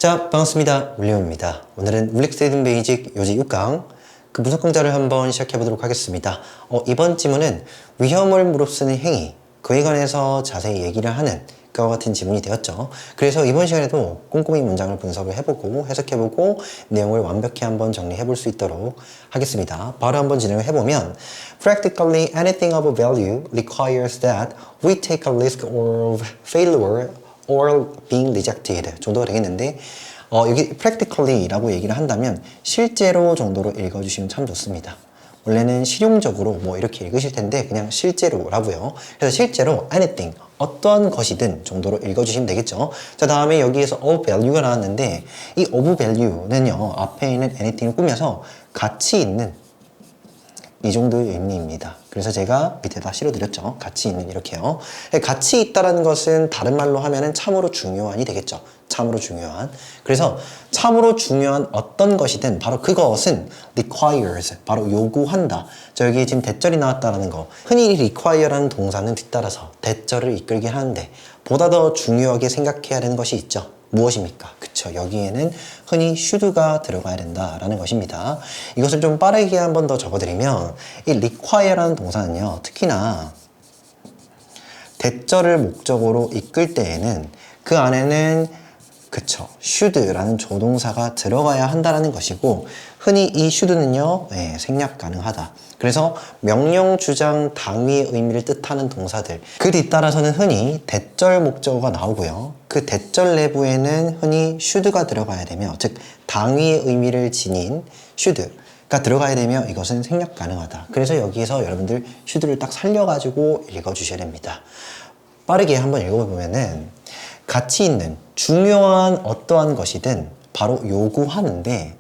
자, 반갑습니다. 물리엄입니다. 오늘은 물리스테이딩 베이직 요지 6강 그 분석 강좌를 한번 시작해 보도록 하겠습니다. 이번 지문은 위험을 무릅쓰는 행위, 그에 관해서 자세히 얘기를 하는 그와 같은 지문이 되었죠. 그래서 이번 시간에도 꼼꼼히 문장을 분석을 해보고 해석해보고 내용을 완벽히 한번 정리해 볼 수 있도록 하겠습니다. 바로 한번 진행을 해보면 Practically anything of value requires that we take a risk or failure or being rejected 정도가 되겠는데 여기 practically 라고 얘기를 한다면 실제로 정도로 읽어주시면 참 좋습니다. 원래는 실용적으로 뭐 이렇게 읽으실 텐데 그냥 실제로 라고요. 그래서 실제로 anything 어떠한 것이든 정도로 읽어주시면 되겠죠. 자, 다음에 여기에서 of value가 나왔는데 이 of value는요 앞에 있는 anything을 꾸며서 가치 있는 이 정도의 의미입니다. 그래서 제가 밑에다 실어드렸죠. 가치 있는 이렇게요. 가치 있다라는 것은 다른 말로 하면은 참으로 중요한이 되겠죠. 참으로 중요한. 그래서 참으로 중요한 어떤 것이든 바로 그것은 requires, 바로 요구한다. 자, 여기 지금 대절이 나왔다라는 거. 흔히 require라는 동사는 뒤따라서 대절을 이끌게 하는데 보다 더 중요하게 생각해야 되는 것이 있죠. 무엇입니까? 그쵸. 여기에는 흔히 should가 들어가야 된다라는 것입니다. 이것을 좀 빠르게 한 번 더 적어드리면 이 require라는 동사는요. 특히나 대절을 목적으로 이끌 때에는 그 안에는 그쵸. should라는 조동사가 들어가야 한다는 것이고 흔히 이 should는요. 생략 가능하다. 그래서 명령, 주장, 당위의 의미를 뜻하는 동사들 그 뒤따라서는 흔히 대절 목적어가 나오고요. 그 대절 내부에는 흔히 should가 들어가야 되며 즉 당위의 의미를 지닌 should가 들어가야 되며 이것은 생략 가능하다. 그래서 여기에서 여러분들 should를 딱 살려가지고 읽어주셔야 됩니다. 빠르게 한번 읽어보면은 가치 있는 중요한 어떠한 것이든 바로 요구하는데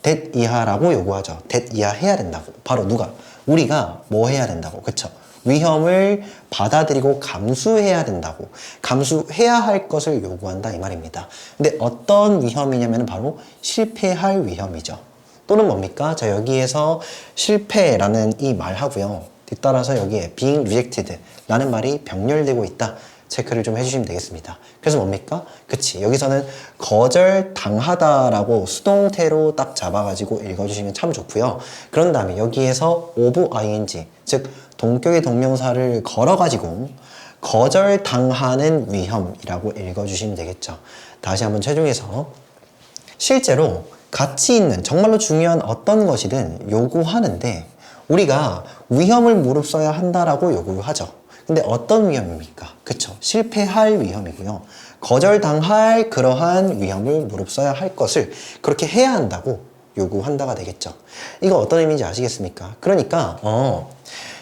that 이하라고 요구하죠. that 이하 해야 된다고. 바로 누가? 우리가 뭐 해야 된다고. 그쵸? 위험을 받아들이고 감수해야 된다고. 감수해야 할 것을 요구한다 이 말입니다. 근데 어떤 위험이냐면 바로 실패할 위험이죠. 또는 뭡니까? 자, 여기에서 실패라는 이 말하고요. 뒤따라서 여기에 being rejected 라는 말이 병렬되고 있다. 체크를 좀 해주시면 되겠습니다. 그래서 뭡니까? 그치. 여기서는 거절당하다라고 수동태로 딱 잡아가지고 읽어주시면 참 좋고요. 그런 다음에 여기에서 of ing, 즉 동격의 동명사를 걸어가지고 거절당하는 위험이라고 읽어주시면 되겠죠. 다시 한번 최종해서 실제로 가치 있는 정말로 중요한 어떤 것이든 요구하는데 우리가 위험을 무릅써야 한다라고 요구를 하죠. 근데 어떤 위험입니까? 그쵸. 실패할 위험이고요. 거절당할 그러한 위험을 무릅써야 할 것을 그렇게 해야 한다고 요구한다가 되겠죠. 이거 어떤 의미인지 아시겠습니까? 그러니까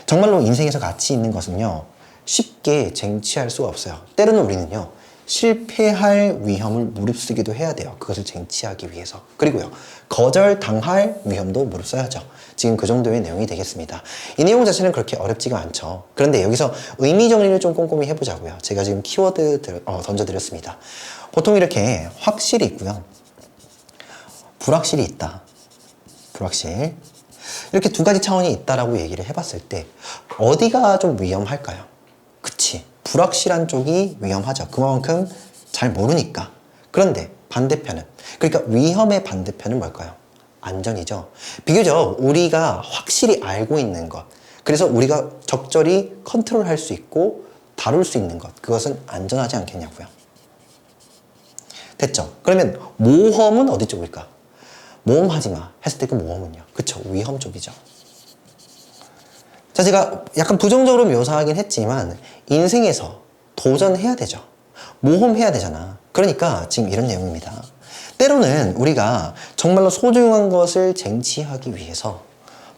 정말로 인생에서 가치 있는 것은요. 쉽게 쟁취할 수가 없어요. 때로는 우리는요. 실패할 위험을 무릅쓰기도 해야 돼요. 그것을 쟁취하기 위해서. 그리고요. 거절당할 위험도 무릅써야죠. 지금 그 정도의 내용이 되겠습니다. 이 내용 자체는 그렇게 어렵지가 않죠. 그런데 여기서 의미 정리를 좀 꼼꼼히 해보자고요. 제가 지금 키워드 던져드렸습니다. 보통 이렇게 확실히 있고요. 불확실히 있다. 불확실. 이렇게 두 가지 차원이 있다라고 얘기를 해봤을 때 어디가 좀 위험할까요? 그치. 불확실한 쪽이 위험하죠. 그만큼 잘 모르니까. 그런데 반대편은 그러니까 위험의 반대편은 뭘까요? 안전이죠. 비교적 우리가 확실히 알고 있는 것 그래서 우리가 적절히 컨트롤할 수 있고 다룰 수 있는 것 그것은 안전하지 않겠냐고요. 됐죠? 그러면 모험은 어디 쪽일까? 모험하지 마 했을 때 그 모험은요. 그쵸? 위험 쪽이죠. 자, 제가 약간 부정적으로 묘사하긴 했지만 인생에서 도전해야 되죠. 모험해야 되잖아. 그러니까 지금 이런 내용입니다. 때로는 우리가 정말로 소중한 것을 쟁취하기 위해서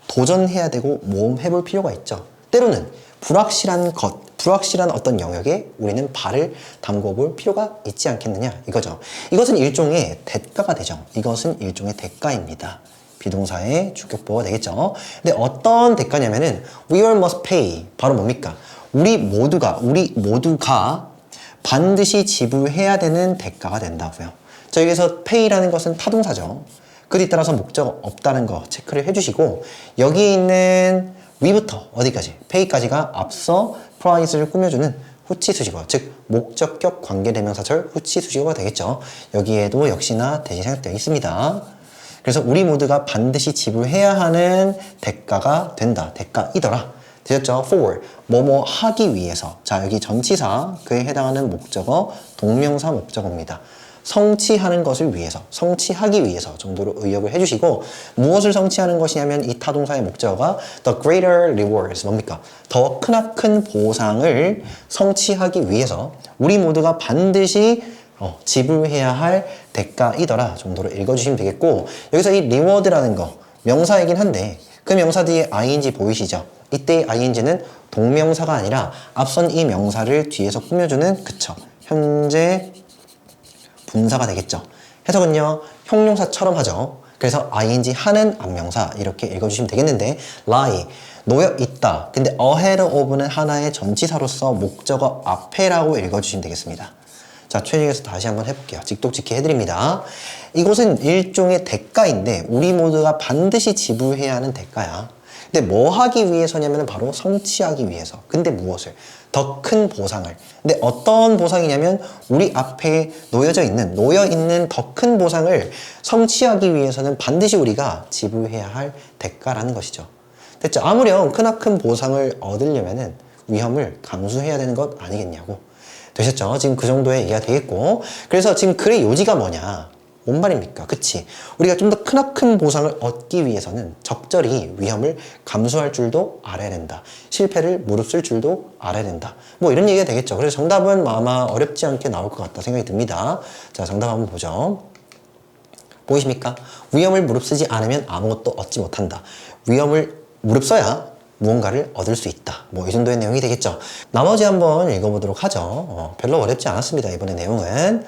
도전해야 되고 모험해볼 필요가 있죠. 때로는 불확실한 것, 불확실한 어떤 영역에 우리는 발을 담궈볼 필요가 있지 않겠느냐 이거죠. 이것은 일종의 대가가 되죠. 이것은 일종의 대가입니다. 비동사의 주격보가 되겠죠. 근데 어떤 대가냐면은 we all must pay. 바로 뭡니까? 우리 모두가 반드시 지불해야 되는 대가가 된다고요. 자, 여기서 pay라는 것은 타동사죠. 그 뒤따라서 목적 없다는 거 체크를 해주시고 여기 있는 we부터 어디까지? pay까지가 앞서 price를 꾸며주는 후치 수식어, 즉 목적격 관계대명사절 후치 수식어가 되겠죠. 여기에도 역시나 대시 생략되어 있습니다. 그래서 우리 모두가 반드시 지불해야 하는 대가가 된다. 대가이더라. 되셨죠? for 뭐뭐 하기 위해서. 자, 여기 전치사 그에 해당하는 목적어 동명사 목적어입니다. 성취하는 것을 위해서, 성취하기 위해서 정도로 의역을 해주시고, 무엇을 성취하는 것이냐면 이 타동사의 목적어가 the greater rewards, 뭡니까? 더 크나큰 보상을 성취하기 위해서 우리 모두가 반드시 지불해야 할 대가이더라 정도로 읽어주시면 되겠고, 여기서 이 reward라는 거 명사이긴 한데 그 명사 뒤에 ing 보이시죠? 이때의 ing는 동명사가 아니라 앞선 이 명사를 뒤에서 꾸며주는 그쵸, 현재 분사가 되겠죠. 해석은요, 형용사처럼 하죠. 그래서 ing 하는 앞명사 이렇게 읽어주시면 되겠는데, lie 놓여 있다. 근데 ahead of는 하나의 전치사로서 목적어 앞에라고 읽어주시면 되겠습니다. 자, 최종에서 다시 한번 해볼게요. 직독직해 해드립니다. 이곳은 일종의 대가인데 우리 모두가 반드시 지불해야 하는 대가야. 근데 뭐 하기 위해서냐면 바로 성취하기 위해서. 근데 무엇을? 더 큰 보상을. 근데 어떤 보상이냐면 우리 앞에 놓여 있는 더 큰 보상을 성취하기 위해서는 반드시 우리가 지불해야 할 대가라는 것이죠. 됐죠? 아무렴 크나큰 보상을 얻으려면은 위험을 감수해야 되는 것 아니겠냐고. 되셨죠? 지금 그 정도의 이해가 되겠고, 그래서 지금 글의 요지가 뭐냐? 뭔 말입니까? 그치? 우리가 좀 더 크나큰 보상을 얻기 위해서는 적절히 위험을 감수할 줄도 알아야 된다. 실패를 무릅쓸 줄도 알아야 된다. 뭐 이런 얘기가 되겠죠. 그래서 정답은 아마 어렵지 않게 나올 것 같다 생각이 듭니다. 자, 정답 한번 보죠. 보이십니까? 위험을 무릅쓰지 않으면 아무것도 얻지 못한다. 위험을 무릅써야 무언가를 얻을 수 있다. 뭐 이 정도의 내용이 되겠죠. 나머지 한번 읽어보도록 하죠. 별로 어렵지 않았습니다. 이번에 내용은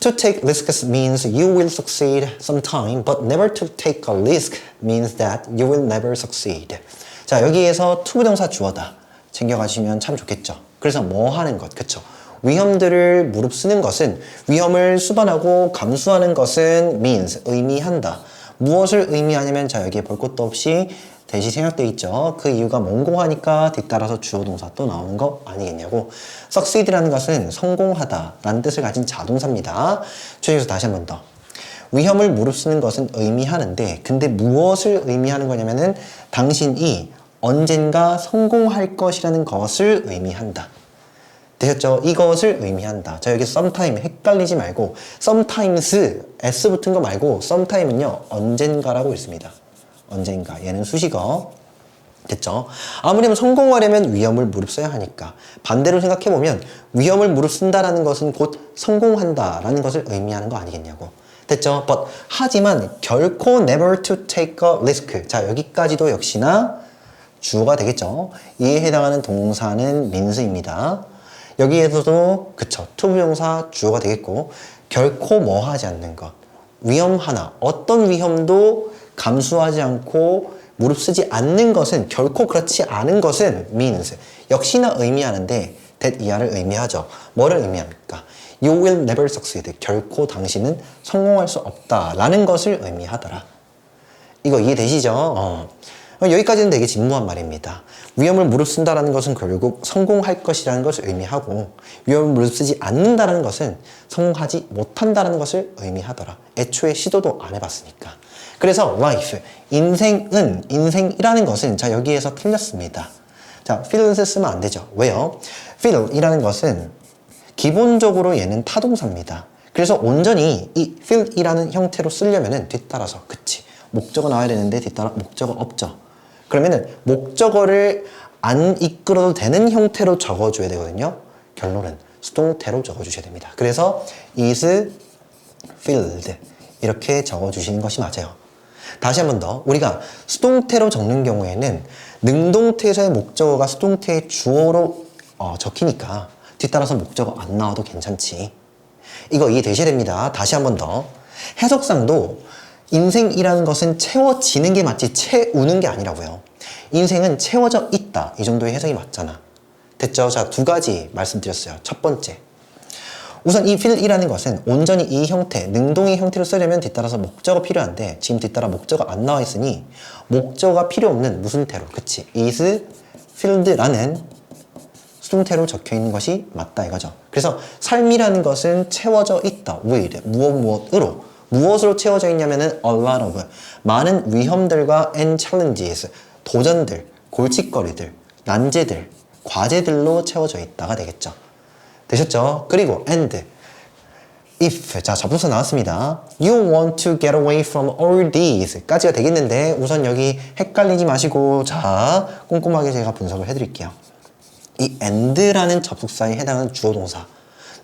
To take risks means you will succeed sometime, but never to take a risk means that you will never succeed. 자, 여기에서 to 부정사 주어다 챙겨가시면 참 좋겠죠. 그래서 뭐 하는 것, 그쵸? 위험들을 무릅쓰는 것은, 위험을 수반하고 감수하는 것은 means, 의미한다. 무엇을 의미하냐면, 자, 여기에 볼 것도 없이 대시 생략되어 있죠. 그 이유가 몽고하니까 뒤따라서 주어 동사 또 나오는 거 아니겠냐고. succeed라는 것은 성공하다 라는 뜻을 가진 자동사입니다. 주의해서 다시 한 번 더. 위험을 무릅쓰는 것은 의미하는데, 근데 무엇을 의미하는 거냐면은 당신이 언젠가 성공할 것이라는 것을 의미한다. 되셨죠? 이것을 의미한다. 자, 여기 sometime 헷갈리지 말고 sometimes s 붙은 거 말고 sometime은요 언젠가라고 있습니다. 언젠가. 얘는 수식어. 됐죠? 아무렴 성공하려면 위험을 무릅써야 하니까. 반대로 생각해보면 위험을 무릅쓴다라는 것은 곧 성공한다라는 것을 의미하는 거 아니겠냐고. 됐죠? But 하지만 결코 never to take a risk. 자, 여기까지도 역시나 주어가 되겠죠? 이에 해당하는 동사는 means입니다. 여기에서도 그쵸, to 부정사 주어가 되겠고, 결코 뭐 하지 않는 것. 위험 하나, 어떤 위험도 감수하지 않고 무릅쓰지 않는 것은, 결코 그렇지 않은 것은 means, 역시나 의미하는데 that 이하를 의미하죠. 뭐를 의미합니까? You will never succeed. 결코 당신은 성공할 수 없다 라는 것을 의미하더라. 이거 이해되시죠? 여기까지는 되게 진무한 말입니다. 위험을 무릅쓴다라는 것은 결국 성공할 것이라는 것을 의미하고, 위험을 무릅쓰지 않는다는 것은 성공하지 못한다는 것을 의미하더라. 애초에 시도도 안 해봤으니까. 그래서 life, 인생이라는 것은, 자, 여기에서 틀렸습니다. 자, feels 쓰면 안 되죠. 왜요? feel이라는 것은 기본적으로 얘는 타동사입니다. 그래서 온전히 이 feel이라는 형태로 쓰려면은 뒤따라서, 그치, 목적어 나와야 되는데 뒤따라 목적어 없죠. 그러면은 목적어를 안 이끌어도 되는 형태로 적어줘야 되거든요. 결론은 수동태로 적어주셔야 됩니다. 그래서 is filled 이렇게 적어주시는 것이 맞아요. 다시 한 번 더, 우리가 수동태로 적는 경우에는 능동태에서의 목적어가 수동태의 주어로 적히니까 뒤따라서 목적어 안 나와도 괜찮지. 이거 이해되셔야 됩니다. 다시 한 번 더, 해석상도 인생이라는 것은 채워지는 게 맞지 채우는 게 아니라고요. 인생은 채워져 있다, 이 정도의 해석이 맞잖아. 됐죠? 자, 두 가지 말씀드렸어요. 첫 번째, 우선 이 fill이라는 것은 온전히 이 형태, 능동의 형태로 쓰려면 뒤따라서 목적어 필요한데, 지금 뒤따라 목적어 안 나와 있으니 목적어가 필요 없는 무슨 태로, 그치, is filled라는 수동태로 적혀 있는 것이 맞다 이거죠. 그래서 삶이라는 것은 채워져 있다. with 무엇으로 무엇으로 채워져 있냐면은 a lot of 많은 위험들과 and challenges 도전들, 골칫거리들, 난제들, 과제들로 채워져 있다가 되겠죠. 되셨죠? 그리고 and if 자 접속사 나왔습니다. You want to get away from all these 까지가 되겠는데 우선 여기 헷갈리지 마시고 자 꼼꼼하게 제가 분석을 해드릴게요. 이 and라는 접속사에 해당하는 주어 동사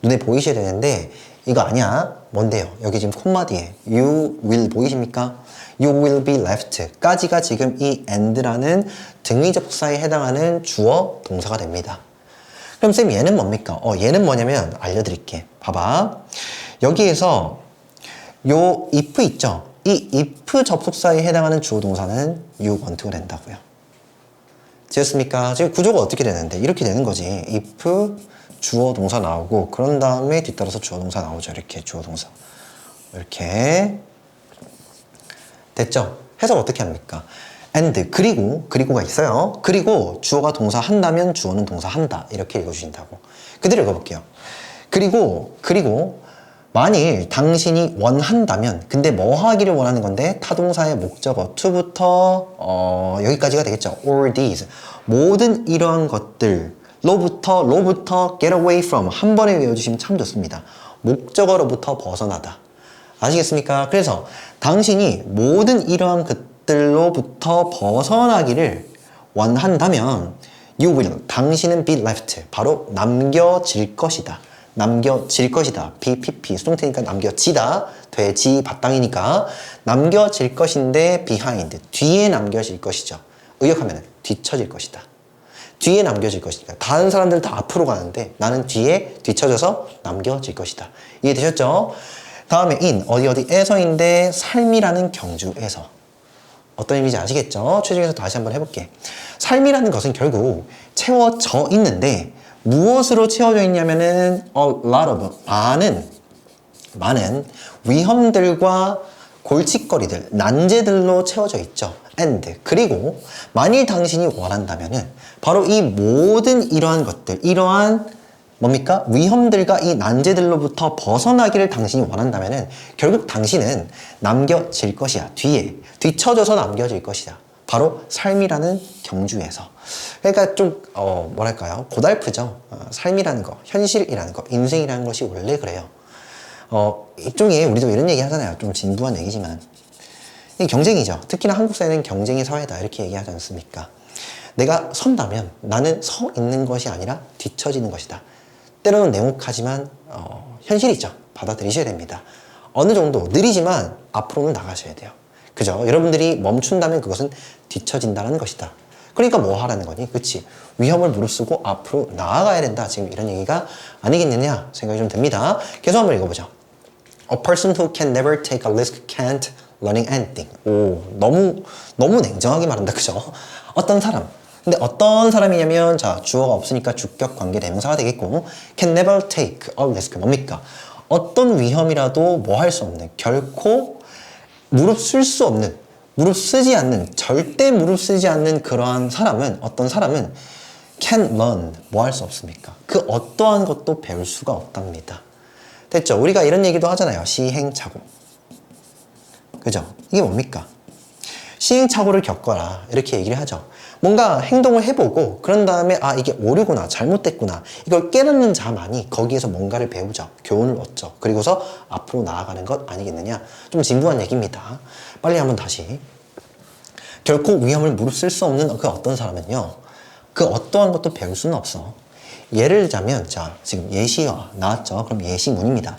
눈에 보이셔야 되는데 이거 아니야. 뭔데요? 여기 지금 콤마 뒤에 you will 보이십니까? You will be left 까지가 지금 이 and라는 등위 접속사에 해당하는 주어 동사가 됩니다. 그럼 쌤 얘는 뭡니까? 얘는 뭐냐면 알려드릴게. 봐봐. 여기에서 요 if 있죠? 이 if 접속사에 해당하는 주어 동사는 you want to가 된다고요. 되셨습니까? 지금 구조가 어떻게 되는데? 이렇게 되는 거지. if 주어 동사 나오고 그런 다음에 뒤따라서 주어 동사 나오죠. 이렇게 주어 동사. 이렇게 됐죠? 해석 어떻게 합니까? and 그리고가 있어요. 그리고 주어가 동사 한다면 주어는 동사 한다. 이렇게 읽어주신다고. 그대로 읽어볼게요. 그리고 만일 당신이 원한다면 근데 뭐 하기를 원하는 건데 타동사의 목적어 to부터 여기까지가 되겠죠. all these 모든 이러한 것들로부터 get away from 한 번에 외워주시면 참 좋습니다. 목적어로부터 벗어나다. 아시겠습니까? 그래서 당신이 모든 이러한 것들로부터 벗어나기를 원한다면 you will 당신은 be left 바로 남겨질 것이다. 남겨질 것이다. BPP 수동태니까 남겨지다. 돼지 바땅이니까 남겨질 것인데 behind 뒤에 남겨질 것이죠. 의역하면 뒤처질 것이다. 뒤에 남겨질 것이니까 다른 사람들 다 앞으로 가는데 나는 뒤에 뒤처져서 남겨질 것이다. 이해되셨죠? 다음에 in 어디에서인데 삶이라는 경주에서 어떤 의미인지 아시겠죠? 최종에서 다시 한번 해볼게. 삶이라는 것은 결국 채워져 있는데 무엇으로 채워져 있냐면은 a lot of 많은 위험들과 골칫거리들, 난제들로 채워져 있죠. and 그리고 만일 당신이 원한다면은 바로 이 모든 이러한 것들, 이러한 뭡니까? 위험들과 이 난제들로부터 벗어나기를 당신이 원한다면은 결국 당신은 남겨질 것이야. 뒤처져서 남겨질 것이야. 바로 삶이라는 경주에서. 그러니까 좀 뭐랄까요? 고달프죠. 삶이라는 거, 현실이라는 거, 인생이라는 것이 원래 그래요. 일종의 우리도 이런 얘기 하잖아요. 좀 진부한 얘기지만 이 경쟁이죠. 특히나 한국 사회는 경쟁의 사회다 이렇게 얘기하지 않습니까? 내가 선다면 나는 서 있는 것이 아니라 뒤처지는 것이다. 때로는 냉혹하지만 현실이죠. 받아들이셔야 됩니다. 어느 정도 느리지만 앞으로는 나가셔야 돼요. 그죠? 여러분들이 멈춘다면 그것은 뒤처진다는 것이다. 그러니까 뭐 하라는 거니? 그치? 위험을 무릅쓰고 앞으로 나아가야 된다. 지금 이런 얘기가 아니겠느냐 생각이 좀 듭니다. 계속 한번 읽어보죠. A person who can never take a risk can't learning anything. 오, 너무 냉정하게 말한다. 그죠? 어떤 사람. 근데 어떤 사람이냐면 자 주어가 없으니까 주격 관계 대명사가 되겠고 can never take a risk 뭡니까? 어떤 위험이라도 뭐 할 수 없는 결코 무릅쓰지 않는 절대 무릅쓰지 않는 그러한 사람은 어떤 사람은 can learn 뭐 할 수 없습니까? 그 어떠한 것도 배울 수가 없답니다. 됐죠? 우리가 이런 얘기도 하잖아요. 시행착오. 그죠? 이게 뭡니까? 시행착오를 겪어라 이렇게 얘기를 하죠. 뭔가 행동을 해보고 그런 다음에 아 이게 오류구나 잘못됐구나 이걸 깨닫는 자만이 거기에서 뭔가를 배우죠. 교훈을 얻죠. 그리고서 앞으로 나아가는 것 아니겠느냐. 좀 진부한 얘기입니다. 빨리 한번 다시. 결코 위험을 무릅쓸 수 없는 그 어떤 사람은요. 그 어떠한 것도 배울 수는 없어. 예를 들자면 자 지금 예시가 나왔죠. 그럼 예시문입니다.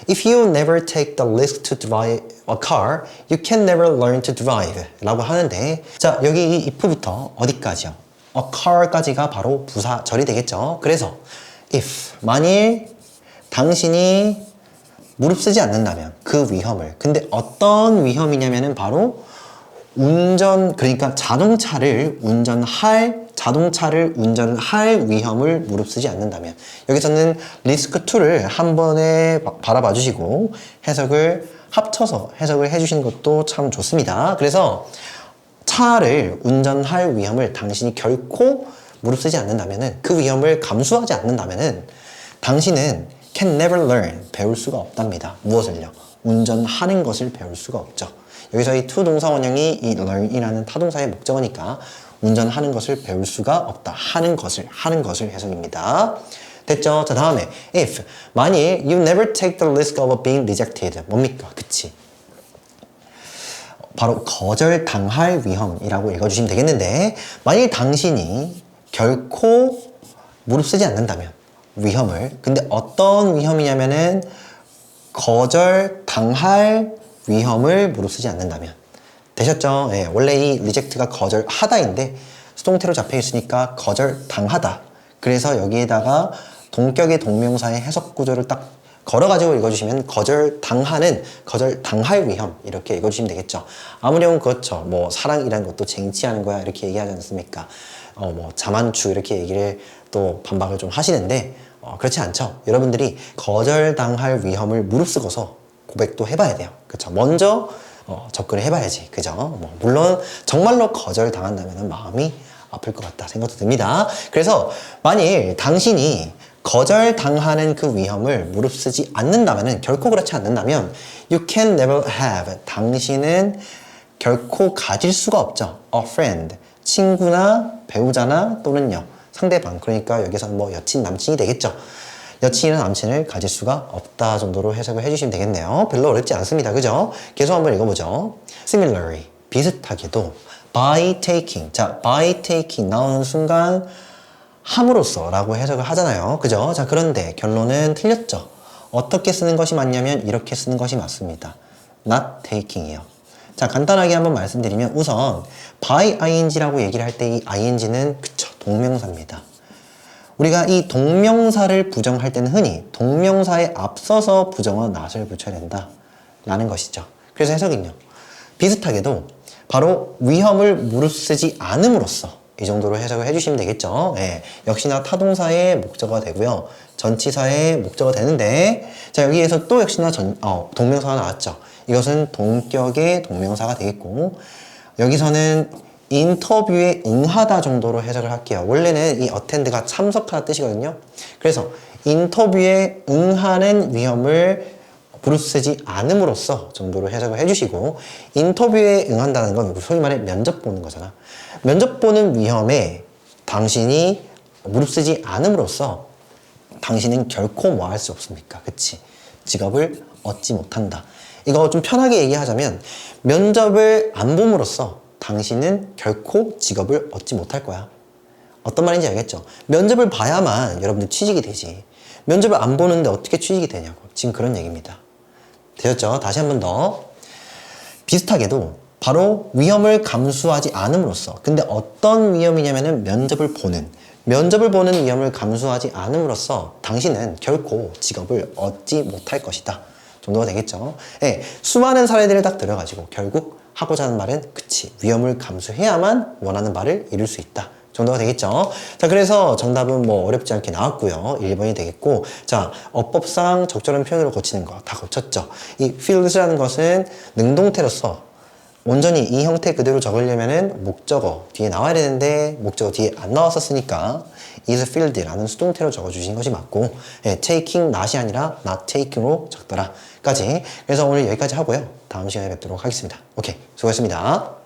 If you never take the risk to drive a car, you can never learn to drive 라고 하는데 자 여기 이 if부터 어디까지요? a car까지가 바로 부사절이 되겠죠. 그래서 if 만일 당신이 무릅쓰지 않는다면 그 위험을 근데 어떤 위험이냐면은 바로 그러니까 자동차를 운전을 할 위험을 무릅쓰지 않는다면 여기서는 리스크 2를 한 번에 바라봐 주시고 합쳐서 해석을 해주시는 것도 참 좋습니다. 그래서 차를 운전할 위험을 당신이 결코 무릅쓰지 않는다면은, 그 위험을 감수하지 않는다면은 당신은 can never learn, 배울 수가 없답니다. 무엇을요? 운전하는 것을 배울 수가 없죠. 여기서 이 to 동사 원형이 이 learn이라는 타동사의 목적어니까 운전하는 것을 배울 수가 없다. 하는 것을 해석입니다. 됐죠? 자, 다음에 if, 만일 you never take the risk of being rejected, 뭡니까? 그치? 바로 거절당할 위험이라고 읽어주시면 되겠는데, 만일 당신이 결코 무릅쓰지 않는다면 위험을, 근데 어떤 위험이냐면은 거절당할 위험을 무릅쓰지 않는다면, 되셨죠? 예, 원래 이 reject가 거절하다인데 수동태로 잡혀 있으니까 거절당하다. 그래서 여기에다가 동격의 동명사의 해석 구조를 딱 걸어가지고 읽어주시면 거절당하는, 거절당할 위험, 이렇게 읽어주시면 되겠죠. 아무렴 그렇죠. 뭐 사랑이라는 것도 쟁취하는 거야 이렇게 얘기하지 않습니까? 뭐 자만추 이렇게 얘기를 또 반박을 좀 하시는데, 그렇지 않죠. 여러분들이 거절당할 위험을 무릅쓰고서 고백도 해봐야 돼요. 그렇죠. 먼저 접근을 해봐야지. 그죠? 뭐 물론 정말로 거절당한다면 마음이 아플 것 같다 생각도 듭니다. 그래서 만일 당신이 거절당하는 그 위험을 무릅쓰지 않는다면, 결코 그렇지 않는다면 you can never have, 당신은 결코 가질 수가 없죠. a friend, 친구나 배우자나 또는요 상대방, 그러니까 여기서는 뭐 여친, 남친이 되겠죠. 여친이나 남친을 가질 수가 없다 정도로 해석을 해주시면 되겠네요. 별로 어렵지 않습니다. 그죠? 계속 한번 읽어보죠. Similarly, 비슷하게도 by taking, 자, by taking 나오는 순간 함으로써 라고 해석을 하잖아요. 그죠? 자, 그런데 결론은 틀렸죠. 어떻게 쓰는 것이 맞냐면 이렇게 쓰는 것이 맞습니다. not taking이요. 자, 간단하게 한번 말씀드리면 우선 by ing라고 얘기를 할 때 이 ing는 그쵸, 동명사입니다. 우리가 이 동명사를 부정할 때는 흔히 동명사에 앞서서 부정어 not을 붙여야 된다 라는 것이죠. 그래서 해석은요, 비슷하게도 바로 위험을 무릅쓰지 않음으로써, 이 정도로 해석을 해주시면 되겠죠. 예, 역시나 타동사의 목적어가 되고요, 전치사의 목적어가 되는데, 자, 여기에서 또 역시나 동명사가 나왔죠. 이것은 동격의 동명사가 되겠고, 여기서는 인터뷰에 응하다 정도로 해석을 할게요. 원래는 이 attend가 참석하다 뜻이거든요. 그래서 인터뷰에 응하는 위험을 무릅쓰지 않음으로써 정도로 해석을 해주시고, 인터뷰에 응한다는 건 소위 말해 면접 보는 거잖아. 면접 보는 위험에 당신이 무릅쓰지 않음으로써 당신은 결코 뭐 할 수 없습니까? 그치? 직업을 얻지 못한다. 이거 좀 편하게 얘기하자면 면접을 안 봄으로써 당신은 결코 직업을 얻지 못할 거야. 어떤 말인지 알겠죠? 면접을 봐야만 여러분들 취직이 되지. 면접을 안 보는데 어떻게 취직이 되냐고. 지금 그런 얘기입니다. 되셨죠? 다시 한 번 더. 비슷하게도 바로 위험을 감수하지 않음으로써, 근데 어떤 위험이냐면은 면접을 보는 위험을 감수하지 않음으로써 당신은 결코 직업을 얻지 못할 것이다 정도가 되겠죠. 예, 수많은 사례들을 딱 들어가지고 결국 하고자 하는 말은 그치, 위험을 감수해야만 원하는 바를 이룰 수 있다 정도가 되겠죠. 자, 그래서 정답은 뭐 어렵지 않게 나왔고요. 1번이 되겠고, 자, 어법상 적절한 표현으로 고치는 거 다 고쳤죠. 이 fields라는 것은 능동태로서 온전히 이 형태 그대로 적으려면은 목적어 뒤에 나와야 되는데 목적어 뒤에 안 나왔었으니까 is filled라는 수동태로 적어주신 것이 맞고, 예, taking not이 아니라 not taking으로 적더라 까지. 그래서 오늘 여기까지 하고요. 다음 시간에 뵙도록 하겠습니다. 오케이, 수고했습니다.